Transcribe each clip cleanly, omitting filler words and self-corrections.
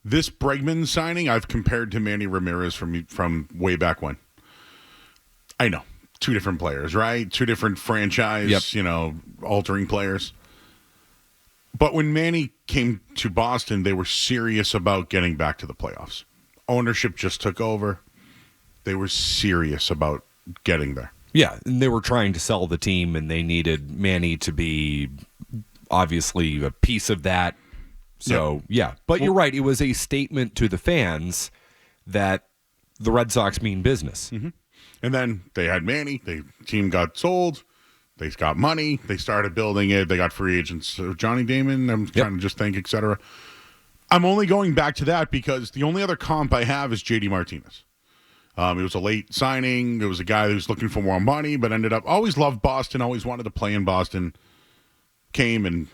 This Bregman signing, I've compared to Manny Ramirez from way back when. I know. 2 different players, right? 2 different franchise, altering players. But when Manny came to Boston, they were serious about getting back to the playoffs. Ownership just took over. They were serious about getting there. Yeah, and they were trying to sell the team, and they needed Manny to be obviously a piece of that. So, yeah. But you're right. It was a statement to the fans that the Red Sox mean business. Mm-hmm. And then they had Manny. The team got sold. They got money. They started building it. They got free agents. Johnny Damon, I'm trying to just think, et cetera. I'm only going back to that because the only other comp I have is J.D. Martinez. It was a late signing. It was a guy who was looking for more money, but ended up always loved Boston, always wanted to play in Boston. Came and,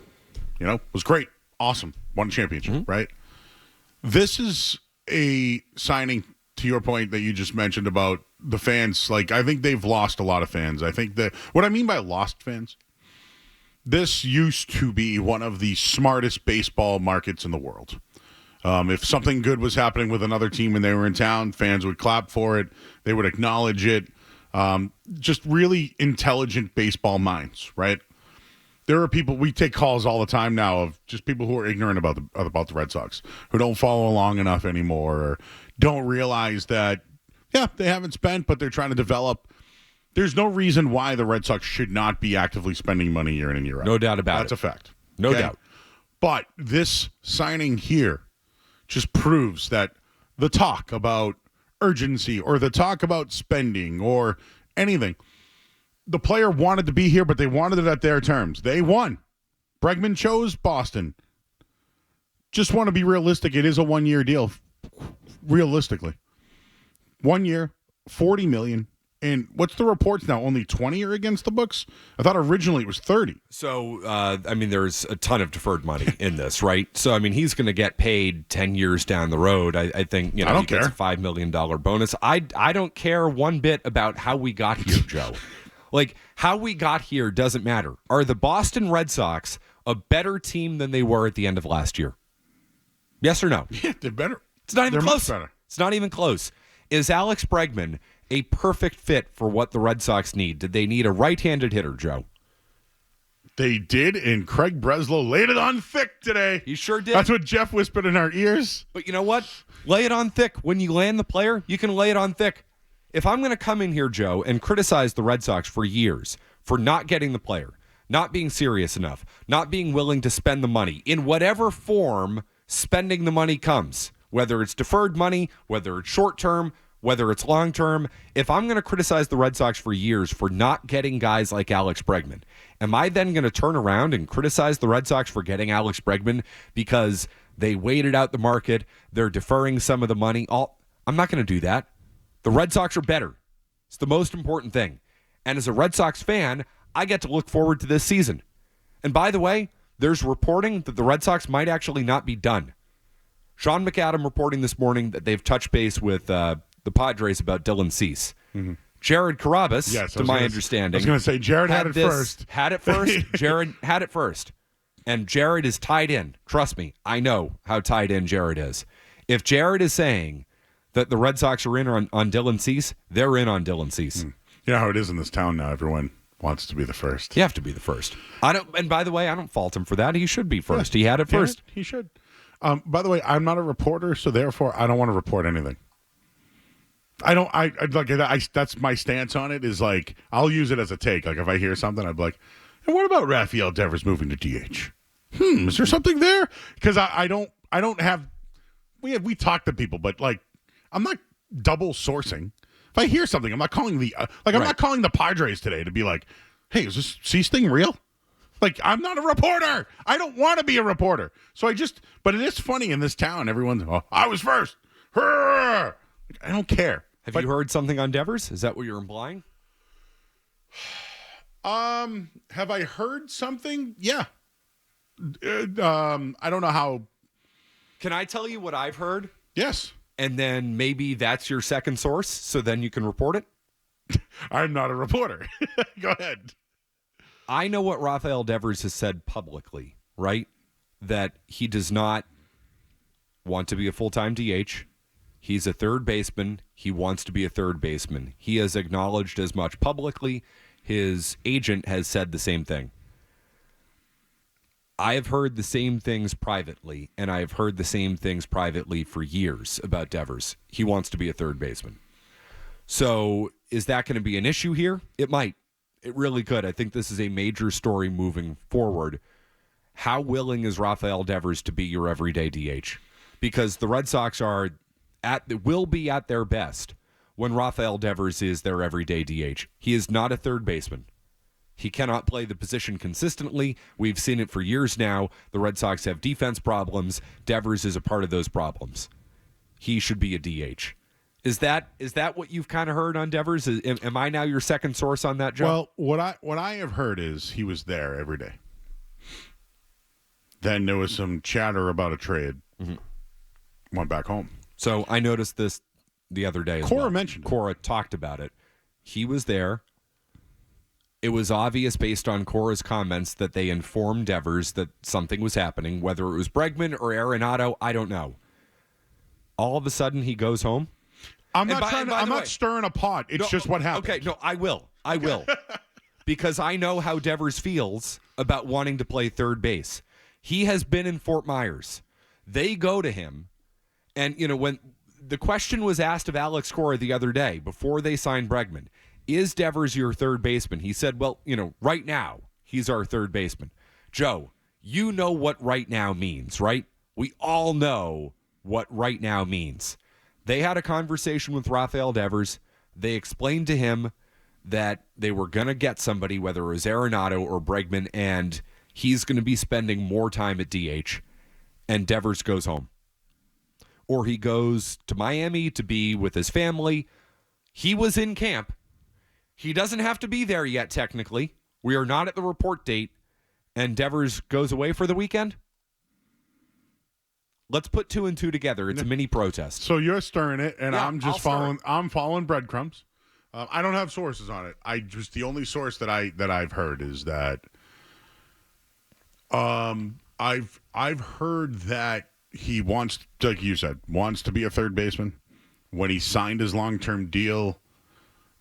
was great. Awesome. Won a championship, right? This is a signing, to your point that you just mentioned about the fans. Like, I think they've lost a lot of fans. I think that what I mean by lost fans, this used to be one of the smartest baseball markets in the world. If something good was happening with another team when they were in town, fans would clap for it. They would acknowledge it. Just really intelligent baseball minds, right? There are people, we take calls all the time now of just people who are ignorant about the Red Sox, who don't follow along enough anymore, or don't realize that, they haven't spent, but they're trying to develop. There's no reason why the Red Sox should not be actively spending money year in and year out. No doubt about it. That's a fact. No doubt. But this signing here just proves that the talk about urgency or the talk about spending or anything, the player wanted to be here, but they wanted it at their terms. They won. Bregman chose Boston. Just want to be realistic. It is a 1-year deal, realistically. 1 year, $40 million. And what's the reports now? Only 20 are against the books? I thought originally it was 30. So, there's a ton of deferred money in this, right? So, he's going to get paid 10 years down the road. I think, I don't he gets a $5 million bonus. I don't care one bit about how we got here, Joe. Like, how we got here doesn't matter. Are the Boston Red Sox a better team than they were at the end of last year? Yes or no? Yeah, they're better. It's not even They're close. much better. It's not even close. Is Alex Bregman a perfect fit for what the Red Sox need? Did they need a right-handed hitter, Joe? They did, and Craig Breslow laid it on thick today. He sure did. That's what Jeff whispered in our ears. But you know what? Lay it on thick. When you land the player, you can lay it on thick. If I'm going to come in here, Joe, and criticize the Red Sox for years for not getting the player, not being serious enough, not being willing to spend the money, in whatever form spending the money comes, whether it's deferred money, whether it's short-term, whether it's long-term, if I'm going to criticize the Red Sox for years for not getting guys like Alex Bregman, am I then going to turn around and criticize the Red Sox for getting Alex Bregman because they waited out the market, they're deferring some of the money? I'm not going to do that. The Red Sox are better. It's the most important thing. And as a Red Sox fan, I get to look forward to this season. And by the way, there's reporting that the Red Sox might actually not be done. Sean McAdam reporting this morning that they've touched base with the Padres about Dylan Cease. Mm-hmm. Jared Carrabis, to my understanding. I was going to say, Jared had it first. Had it first. Jared had it first. And Jared is tied in. Trust me, I know how tied in Jared is. If Jared is saying that the Red Sox are in on Dylan Cease, they're in on Dylan Cease. You know how it is in this town now. Everyone wants to be the first. You have to be the first. And by the way, I don't fault him for that. He should be first. He had it first. He should. By the way, I'm not a reporter, so therefore I don't want to report anything. That's my stance on it, is like, I'll use it as a take. Like, if I hear something, I'd be like, and what about Rafael Devers moving to DH? Is there something there? Because I don't have, we talk to people, but like, I'm not double sourcing. If I hear something, I'm not calling I'm not calling the Padres today to be like, hey, is this Cease thing real? Like, I'm not a reporter. I don't want to be a reporter. So but it is funny in this town. Everyone's, I was first. I don't care. Have you heard something on Devers? Is that what you're implying? Have I heard something? Yeah. I don't know how. Can I tell you what I've heard? Yes. And then maybe that's your second source, so then you can report it? I'm not a reporter. Go ahead. I know what Rafael Devers has said publicly, right? That he does not want to be a full-time DH. He's a third baseman. He wants to be a third baseman. He has acknowledged as much publicly. His agent has said the same thing. I have heard the same things privately, and I have heard the same things privately for years about Devers. He wants to be a third baseman. So is that going to be an issue here? It might. It really could. I think this is a major story moving forward. How willing is Rafael Devers to be your everyday DH? Because the Red Sox will be at their best when Rafael Devers is their everyday DH. He is not a third baseman. He cannot play the position consistently. We've seen it for years now. The Red Sox have defense problems. Devers is a part of those problems. He should be a DH. Is that what you've kind of heard on Devers? Am I now your second source on that, Joe? Well, what I have heard is he was there every day. Then there was some chatter about a trade. Mm-hmm. Went back home. So I noticed this the other day. Cora mentioned it. Cora talked about it. He was there. It was obvious based on Cora's comments that they informed Devers that something was happening, whether it was Bregman or Arenado, I don't know. All of a sudden, he goes home. I'm not stirring a pot. It's just what happened. Okay, no, I will. Because I know how Devers feels about wanting to play third base. He has been in Fort Myers. They go to him. And, when the question was asked of Alex Cora the other day, before they signed Bregman, is Devers your third baseman? He said, well, right now, he's our third baseman. Joe, you know what right now means, right? We all know what right now means. They had a conversation with Rafael Devers. They explained to him that they were going to get somebody, whether it was Arenado or Bregman, and he's going to be spending more time at DH, and Devers goes home. Or he goes to Miami to be with his family. He was in camp. He doesn't have to be there yet, technically. We are not at the report date, and Devers goes away for the weekend. Let's put 2 and 2 together. It's a mini protest. So you're stirring it, and I'm just following. I'm following breadcrumbs. I don't have sources on it. The only source that I've heard is that I've heard that he wants, like you said, wants to be a third baseman. When he signed his long-term deal,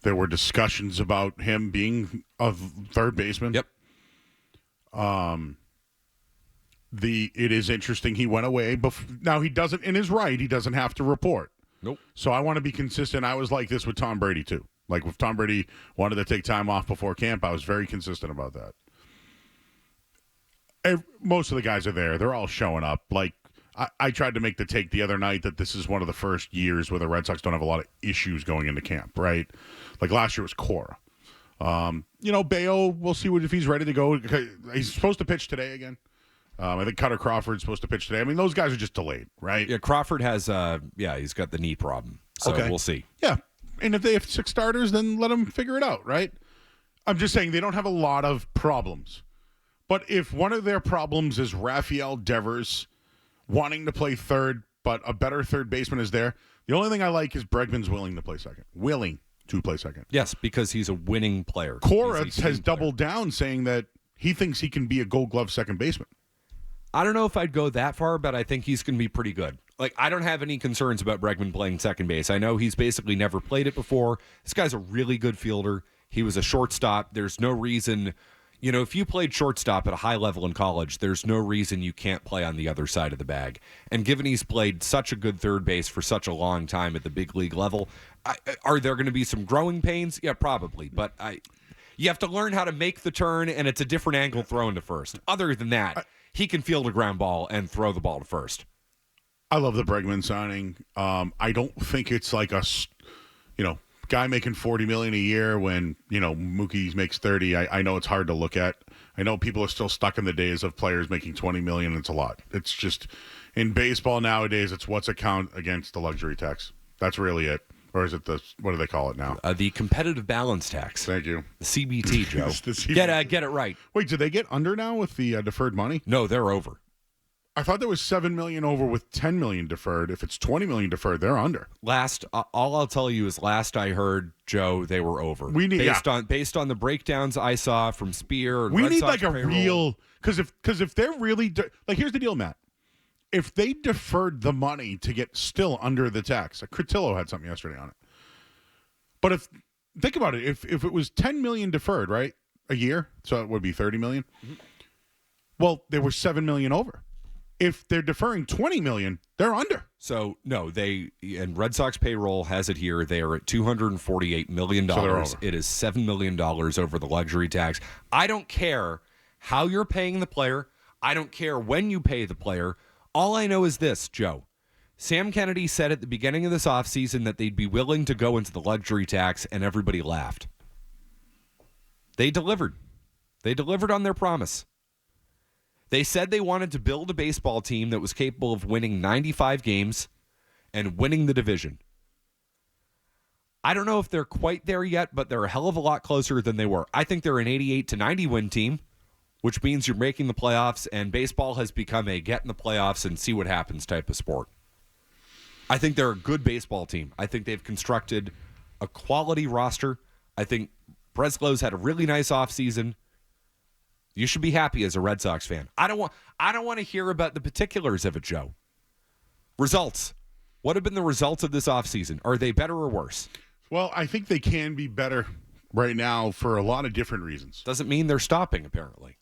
there were discussions about him being a third baseman. Yep. It is interesting he went away. Now he doesn't, in his right, he doesn't have to report. Nope. So I want to be consistent. I was like this with Tom Brady too. Like if Tom Brady wanted to take time off before camp, I was very consistent about that. Most of the guys are there. They're all showing up. Like I tried to make the take the other night that this is one of the first years where the Red Sox don't have a lot of issues going into camp, right? Like last year was Cora. Bayo, we'll see if he's ready to go. He's supposed to pitch today again. I think Cutter Crawford's supposed to pitch today. I mean, those guys are just delayed, right? Yeah, Crawford has, he's got the knee problem. So We'll see. Yeah, and if they have 6 starters, then let them figure it out, right? I'm just saying they don't have a lot of problems. But if one of their problems is Rafael Devers wanting to play third, but a better third baseman is there, the only thing I like is Bregman's willing to play second. Willing to play second. Yes, because he's a winning player. Cora has doubled down saying that he thinks he can be a Gold Glove second baseman. I don't know if I'd go that far, but I think he's going to be pretty good. Like, I don't have any concerns about Bregman playing second base. I know he's basically never played it before. This guy's a really good fielder. He was a shortstop. There's no reason, if you played shortstop at a high level in college, there's no reason you can't play on the other side of the bag. And given he's played such a good third base for such a long time at the big league level, are there going to be some growing pains? Yeah, probably. But you have to learn how to make the turn, and it's a different angle throwing to first. Other than that, he can field a ground ball and throw the ball to first. I love the Bregman signing. I don't think it's like a, guy making $40 million a year when Mookie makes 30. I know it's hard to look at. I know people are still stuck in the days of players making $20 million. It's a lot. It's just in baseball nowadays. It's what's a count against the luxury tax. That's really it. Or is it what do they call it now? The competitive balance tax. Thank you. The CBT, Joe. The CBT. Get it right. Wait, did they get under now with the deferred money? No, they're over. I thought there was $7 million over with $10 million deferred. If it's $20 million deferred, they're under. All I'll tell you is last I heard, Joe, they were over. Based on the breakdowns I saw from Spear. And we Red need Sox like a payroll. real because if they're really like here's the deal, Matt. if they deferred the money to get still under the tax, Critillo had something yesterday on it. But think about it, if it was $10 million deferred, right, a year, so it would be $30 million. Mm-hmm. Well, they were $7 million over. If they're deferring $20 million, they're under. So no, and Red Sox payroll has it here. They are at $248 million. So it is $7 million over the luxury tax. I don't care how you're paying the player. I don't care when you pay the player. All I know is this, Joe. Sam Kennedy said at the beginning of this offseason that they'd be willing to go into the luxury tax, and everybody laughed. They delivered. They delivered on their promise. They said they wanted to build a baseball team that was capable of winning 95 games and winning the division. I don't know if they're quite there yet, but they're a hell of a lot closer than they were. I think they're an 88 to 90 win team, which means you're making the playoffs, and baseball has become a get in the playoffs and see what happens type of sport. I think they're a good baseball team. I think they've constructed a quality roster. I think Breslow's had a really nice offseason. You should be happy as a Red Sox fan. I don't want to hear about the particulars of it, Joe. Results. What have been the results of this offseason? Are they better or worse? Well, I think they can be better right now for a lot of different reasons. Doesn't mean they're stopping, apparently.